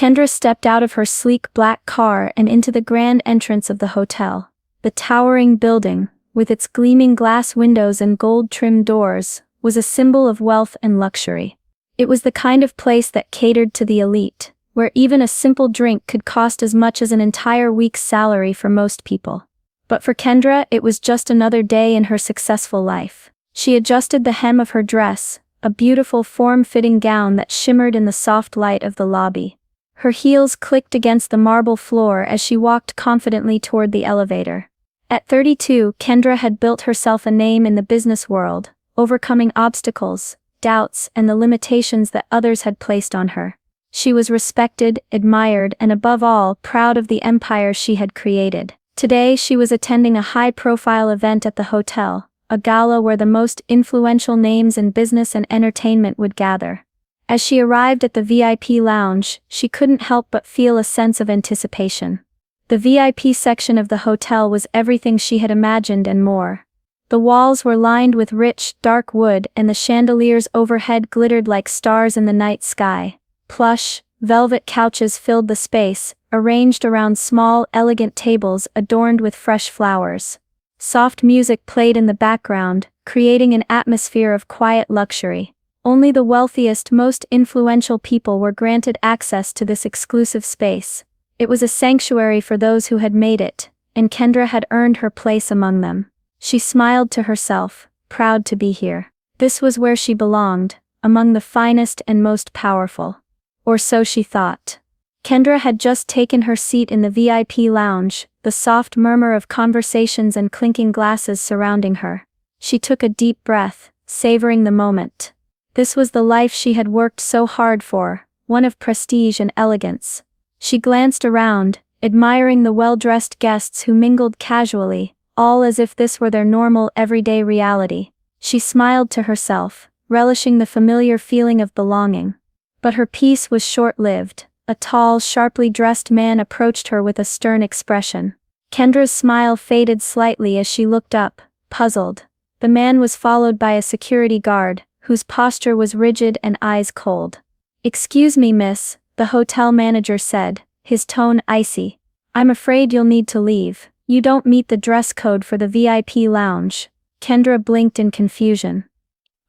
Kendra stepped out of her sleek black car and into the grand entrance of the hotel. The towering building, with its gleaming glass windows and gold-trimmed doors, was a symbol of wealth and luxury. It was the kind of place that catered to the elite, where even a simple drink could cost as much as an entire week's salary for most people. But for Kendra, it was just another day in her successful life. She adjusted the hem of her dress, a beautiful form-fitting gown that shimmered in the soft light of the lobby. Her heels clicked against the marble floor as she walked confidently toward the elevator. At 32, Kendra had built herself a name in the business world, overcoming obstacles, doubts, and the limitations that others had placed on her. She was respected, admired, and above all, proud of the empire she had created. Today she was attending a high-profile event at the hotel, a gala where the most influential names in business and entertainment would gather. As she arrived at the VIP lounge, she couldn't help but feel a sense of anticipation. The VIP section of the hotel was everything she had imagined and more. The walls were lined with rich, dark wood and the chandeliers overhead glittered like stars in the night sky. Plush, velvet couches filled the space, arranged around small, elegant tables adorned with fresh flowers. Soft music played in the background, creating an atmosphere of quiet luxury. Only the wealthiest, most influential people were granted access to this exclusive space. It was a sanctuary for those who had made it, and Kendra had earned her place among them. She smiled to herself, proud to be here. This was where she belonged, among the finest and most powerful. Or so she thought. Kendra had just taken her seat in the VIP lounge, the soft murmur of conversations and clinking glasses surrounding her. She took a deep breath, savoring the moment. This was the life she had worked so hard for, one of prestige and elegance. She glanced around, admiring the well-dressed guests who mingled casually, all as if this were their normal everyday reality. She smiled to herself, relishing the familiar feeling of belonging. But her peace was short-lived. A tall, sharply dressed man approached her with a stern expression. Kendra's smile faded slightly as she looked up, puzzled. The man was followed by a security guard, whose posture was rigid and eyes cold. "Excuse me, miss," the hotel manager said, his tone icy. "I'm afraid you'll need to leave. You don't meet the dress code for the VIP lounge." Kendra blinked in confusion.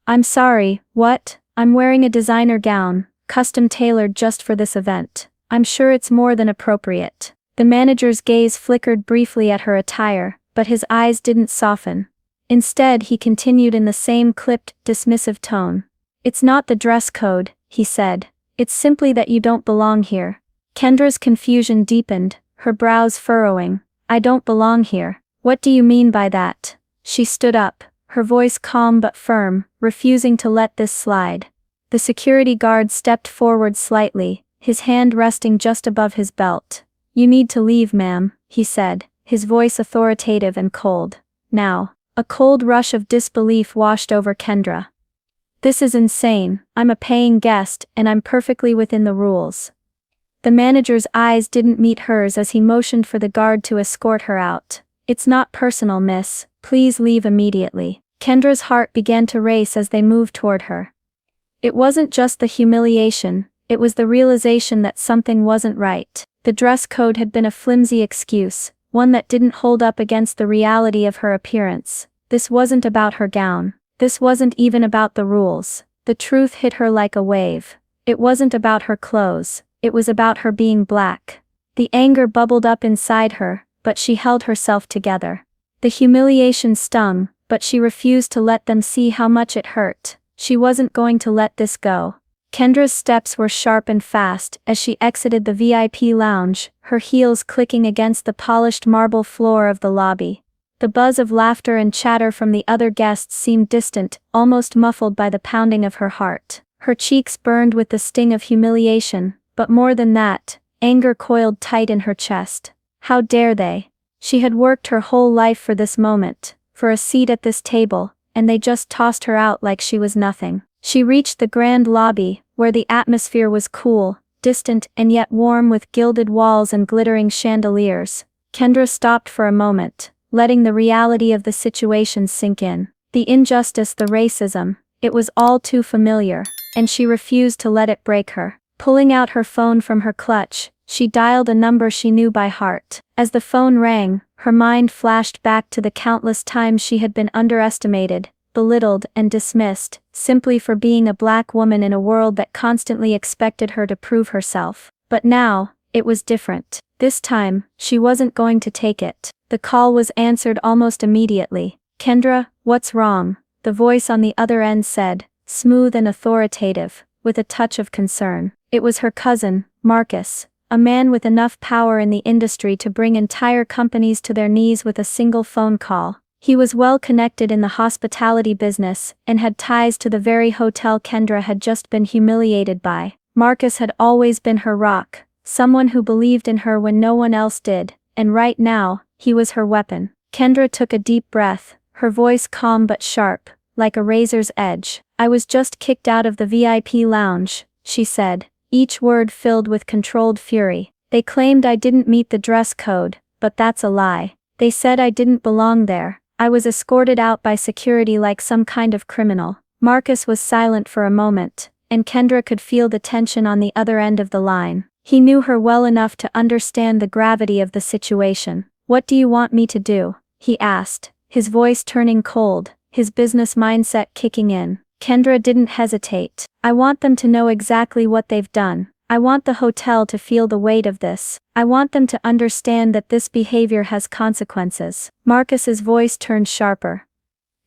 "I'm sorry, what? I'm wearing a designer gown, custom-tailored just for this event. I'm sure it's more than appropriate." The manager's gaze flickered briefly at her attire, but his eyes didn't soften. Instead, he continued in the same clipped, dismissive tone. "It's not the dress code," he said. "It's simply that you don't belong here." Kendra's confusion deepened, her brows furrowing. "I don't belong here. What do you mean by that?" She stood up, her voice calm but firm, refusing to let this slide. The security guard stepped forward slightly, his hand resting just above his belt. "You need to leave, ma'am," he said, his voice authoritative and cold. Now, a cold rush of disbelief washed over Kendra. "This is insane. I'm a paying guest, and I'm perfectly within the rules." The manager's eyes didn't meet hers as he motioned for the guard to escort her out. "It's not personal, miss. Please leave immediately." Kendra's heart began to race as they moved toward her. It wasn't just the humiliation, it was the realization that something wasn't right. The dress code had been a flimsy excuse, one that didn't hold up against the reality of her appearance. This wasn't about her gown. This wasn't even about the rules. The truth hit her like a wave. It wasn't about her clothes, it was about her being black. The anger bubbled up inside her, but she held herself together. The humiliation stung, but she refused to let them see how much it hurt. She wasn't going to let this go. Kendra's steps were sharp and fast as she exited the VIP lounge, her heels clicking against the polished marble floor of the lobby. The buzz of laughter and chatter from the other guests seemed distant, almost muffled by the pounding of her heart. Her cheeks burned with the sting of humiliation, but more than that, anger coiled tight in her chest. How dare they? She had worked her whole life for this moment, for a seat at this table, and they just tossed her out like she was nothing. She reached the grand lobby, where the atmosphere was cool, distant and yet warm with gilded walls and glittering chandeliers. Kendra stopped for a moment, letting the reality of the situation sink in. The injustice, the racism, it was all too familiar, and she refused to let it break her. Pulling out her phone from her clutch, she dialed a number she knew by heart. As the phone rang, her mind flashed back to the countless times she had been underestimated, belittled and dismissed, simply for being a black woman in a world that constantly expected her to prove herself. But now, it was different. This time, she wasn't going to take it. The call was answered almost immediately. "Kendra, what's wrong?" the voice on the other end said, smooth and authoritative, with a touch of concern. It was her cousin, Marcus, a man with enough power in the industry to bring entire companies to their knees with a single phone call. He was well connected in the hospitality business, and had ties to the very hotel Kendra had just been humiliated by. Marcus had always been her rock, someone who believed in her when no one else did, and right now, he was her weapon. Kendra took a deep breath, her voice calm but sharp, like a razor's edge. "I was just kicked out of the VIP lounge," she said, each word filled with controlled fury. "They claimed I didn't meet the dress code, but that's a lie. They said I didn't belong there. I was escorted out by security like some kind of criminal." Marcus was silent for a moment, and Kendra could feel the tension on the other end of the line. He knew her well enough to understand the gravity of the situation. "What do you want me to do?" he asked, his voice turning cold, his business mindset kicking in. Kendra didn't hesitate. "I want them to know exactly what they've done. I want the hotel to feel the weight of this. I want them to understand that this behavior has consequences." Marcus's voice turned sharper.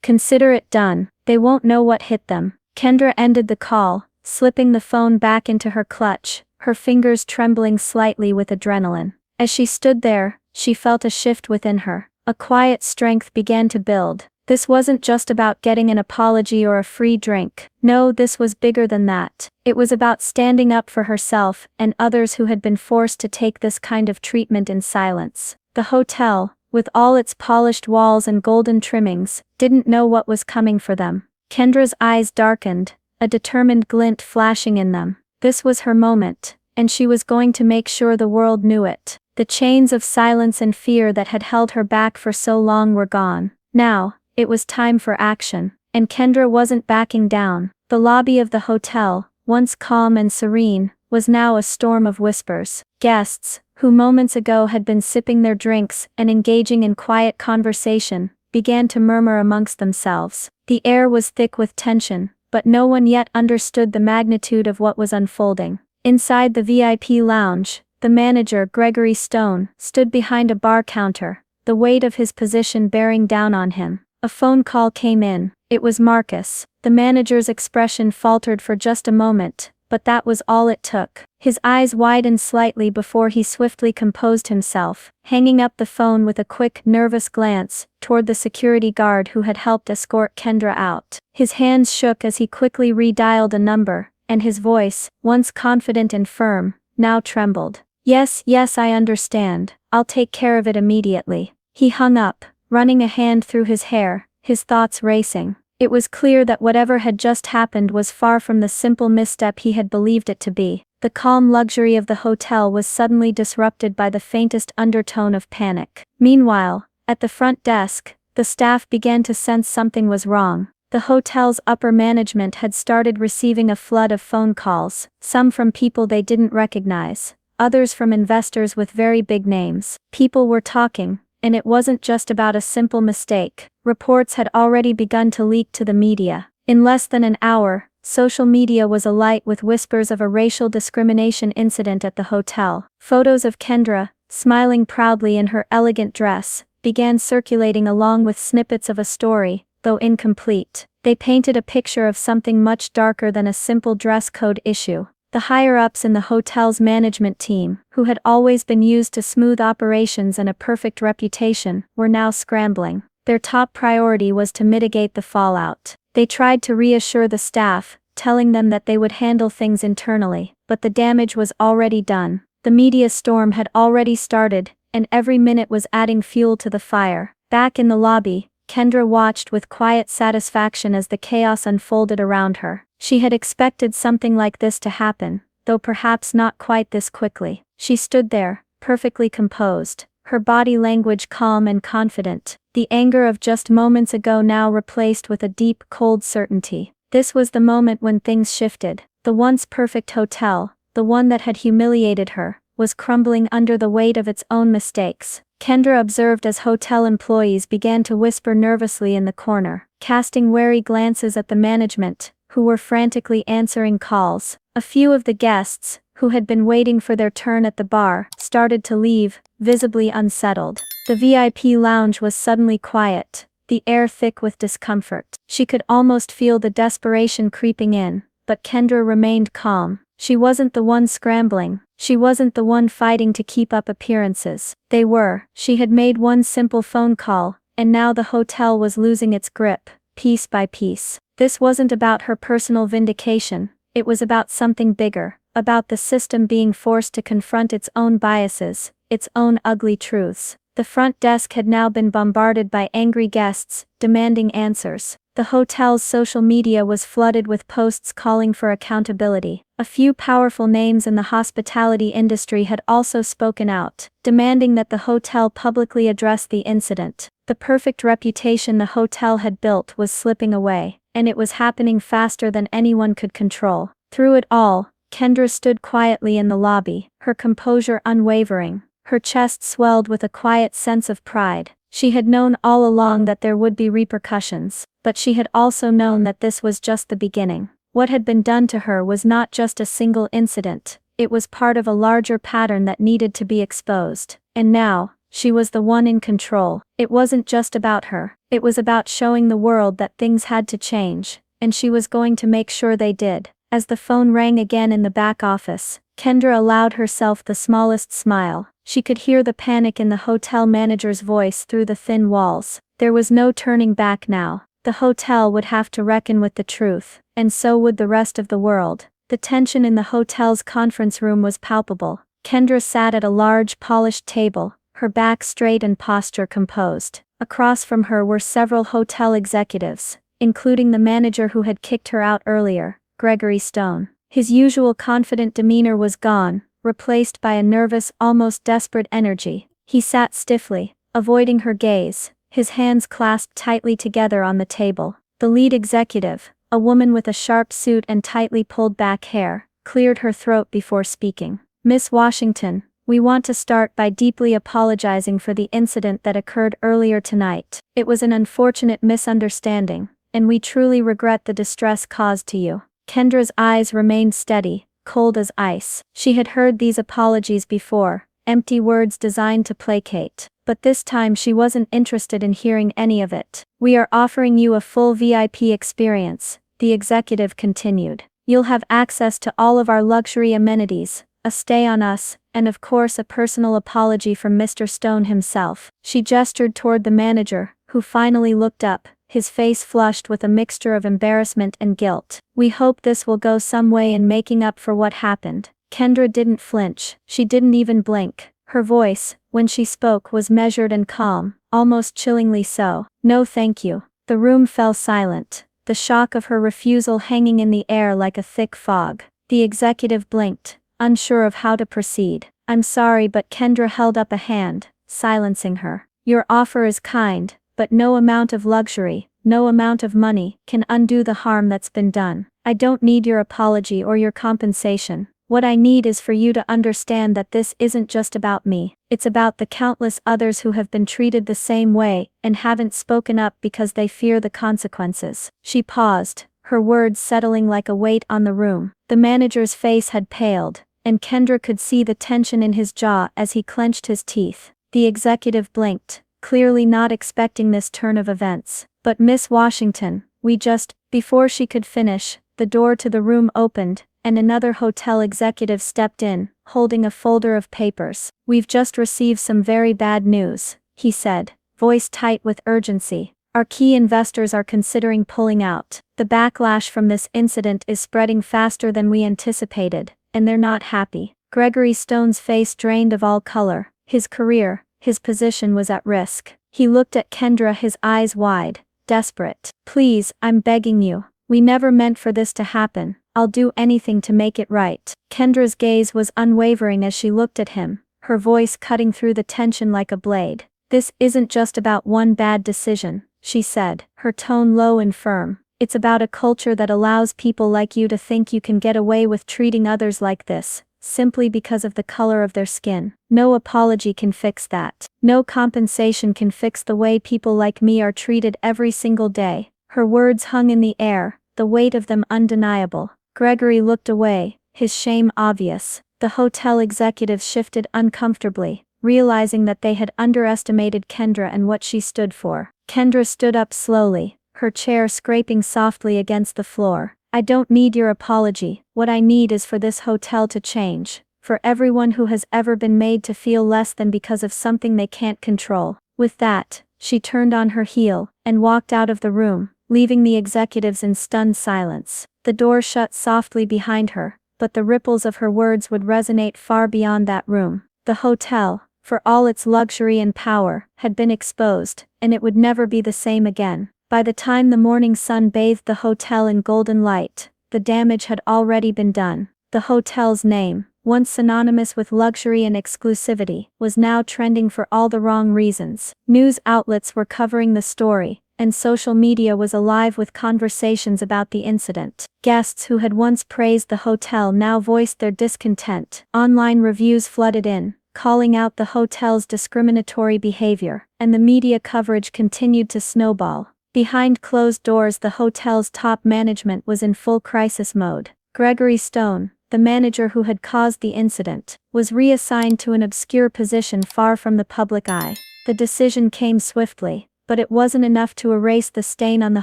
"Consider it done. They won't know what hit them." Kendra ended the call, slipping the phone back into her clutch, her fingers trembling slightly with adrenaline. As she stood there, she felt a shift within her. A quiet strength began to build. This wasn't just about getting an apology or a free drink. No, this was bigger than that. It was about standing up for herself and others who had been forced to take this kind of treatment in silence. The hotel, with all its polished walls and golden trimmings, didn't know what was coming for them. Kendra's eyes darkened, a determined glint flashing in them. This was her moment, and she was going to make sure the world knew it. The chains of silence and fear that had held her back for so long were gone. Now, it was time for action, and Kendra wasn't backing down. The lobby of the hotel, once calm and serene, was now a storm of whispers. Guests, who moments ago had been sipping their drinks and engaging in quiet conversation, began to murmur amongst themselves. The air was thick with tension, but no one yet understood the magnitude of what was unfolding. Inside the VIP lounge, the manager, Gregory Stone, stood behind a bar counter, the weight of his position bearing down on him. A phone call came in. It was Marcus. The manager's expression faltered for just a moment, but that was all it took. His eyes widened slightly before he swiftly composed himself, hanging up the phone with a quick, nervous glance toward the security guard who had helped escort Kendra out. His hands shook as he quickly redialed a number, and his voice, once confident and firm, now trembled. Yes, I understand. I'll take care of it immediately." He hung up, running a hand through his hair, his thoughts racing. It was clear that whatever had just happened was far from the simple misstep he had believed it to be. The calm luxury of the hotel was suddenly disrupted by the faintest undertone of panic. Meanwhile, at the front desk, the staff began to sense something was wrong. The hotel's upper management had started receiving a flood of phone calls, some from people they didn't recognize, others from investors with very big names. People were talking, and it wasn't just about a simple mistake. Reports had already begun to leak to the media. In less than an hour, social media was alight with whispers of a racial discrimination incident at the hotel. Photos of Kendra, smiling proudly in her elegant dress, began circulating along with snippets of a story, though incomplete. They painted a picture of something much darker than a simple dress code issue. The higher-ups in the hotel's management team, who had always been used to smooth operations and a perfect reputation, were now scrambling. Their top priority was to mitigate the fallout. They tried to reassure the staff, telling them that they would handle things internally, but the damage was already done. The media storm had already started, and every minute was adding fuel to the fire. Back in the lobby, Kendra watched with quiet satisfaction as the chaos unfolded around her. She had expected something like this to happen, though perhaps not quite this quickly. She stood there, perfectly composed, her body language calm and confident, the anger of just moments ago now replaced with a deep, cold certainty. This was the moment when things shifted. The once perfect hotel, the one that had humiliated her, was crumbling under the weight of its own mistakes. Kendra observed as hotel employees began to whisper nervously in the corner, casting wary glances at the management, who were frantically answering calls. A few of the guests, who had been waiting for their turn at the bar, started to leave, visibly unsettled. The VIP lounge was suddenly quiet, the air thick with discomfort. She could almost feel the desperation creeping in, but Kendra remained calm. She wasn't the one scrambling. She wasn't the one fighting to keep up appearances. They were. She had made one simple phone call, and now the hotel was losing its grip, piece by piece. This wasn't about her personal vindication, it was about something bigger, about the system being forced to confront its own biases, its own ugly truths. The front desk had now been bombarded by angry guests, demanding answers. The hotel's social media was flooded with posts calling for accountability. A few powerful names in the hospitality industry had also spoken out, demanding that the hotel publicly address the incident. The perfect reputation the hotel had built was slipping away, and it was happening faster than anyone could control. Through it all, Kendra stood quietly in the lobby, her composure unwavering. Her chest swelled with a quiet sense of pride. She had known all along that there would be repercussions, but she had also known that this was just the beginning. What had been done to her was not just a single incident, it was part of a larger pattern that needed to be exposed. And now, she was the one in control. It wasn't just about her, it was about showing the world that things had to change, and she was going to make sure they did. As the phone rang again in the back office, Kendra allowed herself the smallest smile. She could hear the panic in the hotel manager's voice through the thin walls. There was no turning back now. The hotel would have to reckon with the truth, and so would the rest of the world. The tension in the hotel's conference room was palpable. Kendra sat at a large polished table, her back straight and posture composed. Across from her were several hotel executives, including the manager who had kicked her out earlier, Gregory Stone. His usual confident demeanor was gone, replaced by a nervous, almost desperate energy. He sat stiffly, avoiding her gaze, his hands clasped tightly together on the table. The lead executive, a woman with a sharp suit and tightly pulled back hair, cleared her throat before speaking. "Miss Washington, we want to start by deeply apologizing for the incident that occurred earlier tonight. It was an unfortunate misunderstanding, and we truly regret the distress caused to you." Kendra's eyes remained steady, cold as ice. She had heard these apologies before, empty words designed to placate, but this time she wasn't interested in hearing any of it. "We are offering you a full VIP experience," the executive continued. "You'll have access to all of our luxury amenities, a stay on us, and of course a personal apology from Mr. Stone himself." She gestured toward the manager, who finally looked up, his face flushed with a mixture of embarrassment and guilt. "We hope this will go some way in making up for what happened." Kendra didn't flinch, she didn't even blink. Her voice, when she spoke, was measured and calm, almost chillingly so. "No thank you." The room fell silent, the shock of her refusal hanging in the air like a thick fog. The executive blinked, unsure of how to proceed. "I'm sorry, but," Kendra held up a hand, silencing her. "Your offer is kind, but no amount of luxury, no amount of money, can undo the harm that's been done. I don't need your apology or your compensation. What I need is for you to understand that this isn't just about me. It's about the countless others who have been treated the same way, and haven't spoken up because they fear the consequences." She paused, her words settling like a weight on the room. The manager's face had paled, and Kendra could see the tension in his jaw as he clenched his teeth. The executive blinked, clearly not expecting this turn of events. "But Miss Washington, we just..." Before she could finish, the door to the room opened, and another hotel executive stepped in, holding a folder of papers. "We've just received some very bad news," he said, voice tight with urgency. "Our key investors are considering pulling out. The backlash from this incident is spreading faster than we anticipated, and they're not happy." Gregory Stone's face drained of all color. His career, his position was at risk. He looked at Kendra, his eyes wide, desperate. "Please, I'm begging you. We never meant for this to happen. I'll do anything to make it right." Kendra's gaze was unwavering as she looked at him, her voice cutting through the tension like a blade. "This isn't just about one bad decision," she said, her tone low and firm. "It's about a culture that allows people like you to think you can get away with treating others like this, simply because of the color of their skin. No apology can fix that. No compensation can fix the way people like me are treated every single day. Her words hung in the air, the weight of them undeniable. Gregory looked away, his shame obvious. The hotel executives shifted uncomfortably, realizing that they had underestimated Kendra and what she stood for. Kendra stood up slowly, her chair scraping softly against the floor. I don't need your apology. What I need is for this hotel to change. For everyone who has ever been made to feel less than because of something they can't control. With that, she turned on her heel and walked out of the room, leaving the executives in stunned silence. The door shut softly behind her, but the ripples of her words would resonate far beyond that room. The hotel, for all its luxury and power, had been exposed, and it would never be the same again. By the time the morning sun bathed the hotel in golden light, the damage had already been done. The hotel's name, once synonymous with luxury and exclusivity, was now trending for all the wrong reasons. News outlets were covering the story, and social media was alive with conversations about the incident. Guests who had once praised the hotel now voiced their discontent. Online reviews flooded in, calling out the hotel's discriminatory behavior, and the media coverage continued to snowball. Behind closed doors, the hotel's top management was in full crisis mode. Gregory Stone, the manager who had caused the incident, was reassigned to an obscure position far from the public eye. The decision came swiftly, but it wasn't enough to erase the stain on the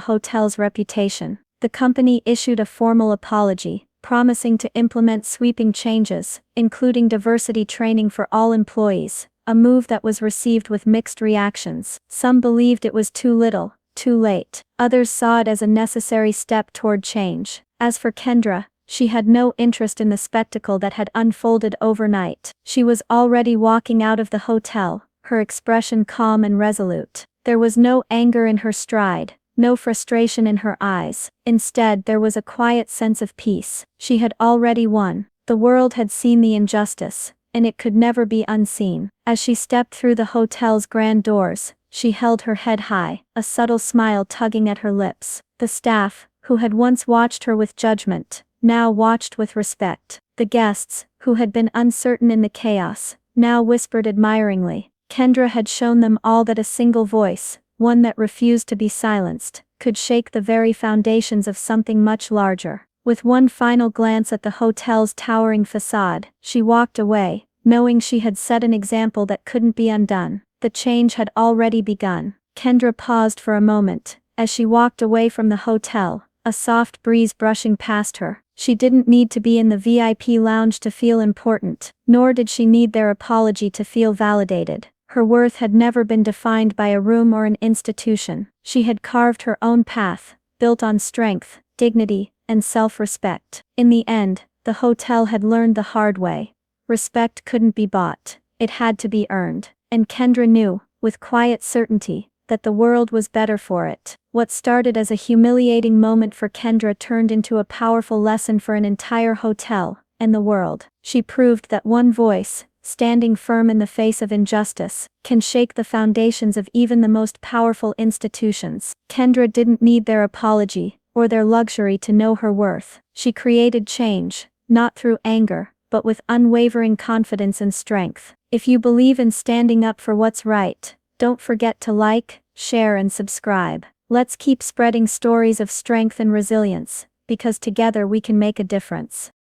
hotel's reputation. The company issued a formal apology, promising to implement sweeping changes, including diversity training for all employees, a move that was received with mixed reactions. Some believed it was too little, too late. Others saw it as a necessary step toward change. As for Kendra, she had no interest in the spectacle that had unfolded overnight. She was already walking out of the hotel, her expression calm and resolute. There was no anger in her stride, no frustration in her eyes. Instead, there was a quiet sense of peace. She had already won. The world had seen the injustice, and it could never be unseen. As she stepped through the hotel's grand doors, she held her head high, a subtle smile tugging at her lips. The staff, who had once watched her with judgment, now watched with respect. The guests, who had been uncertain in the chaos, now whispered admiringly. Kendra had shown them all that a single voice, one that refused to be silenced, could shake the very foundations of something much larger. With one final glance at the hotel's towering facade, she walked away, knowing she had set an example that couldn't be undone. The change had already begun. Kendra paused for a moment. As she walked away from the hotel, a soft breeze brushing past her. She didn't need to be in the VIP lounge to feel important, nor did she need their apology to feel validated. Her worth had never been defined by a room or an institution. She had carved her own path, built on strength, dignity, and self-respect. In the end, the hotel had learned the hard way. Respect couldn't be bought. It had to be earned. And Kendra knew, with quiet certainty, that the world was better for it. What started as a humiliating moment for Kendra turned into a powerful lesson for an entire hotel, and the world. She proved that one voice, standing firm in the face of injustice, can shake the foundations of even the most powerful institutions. Kendra didn't need their apology, or their luxury to know her worth. She created change, not through anger, but with unwavering confidence and strength. If you believe in standing up for what's right, don't forget to like, share and subscribe. Let's keep spreading stories of strength and resilience, because together we can make a difference.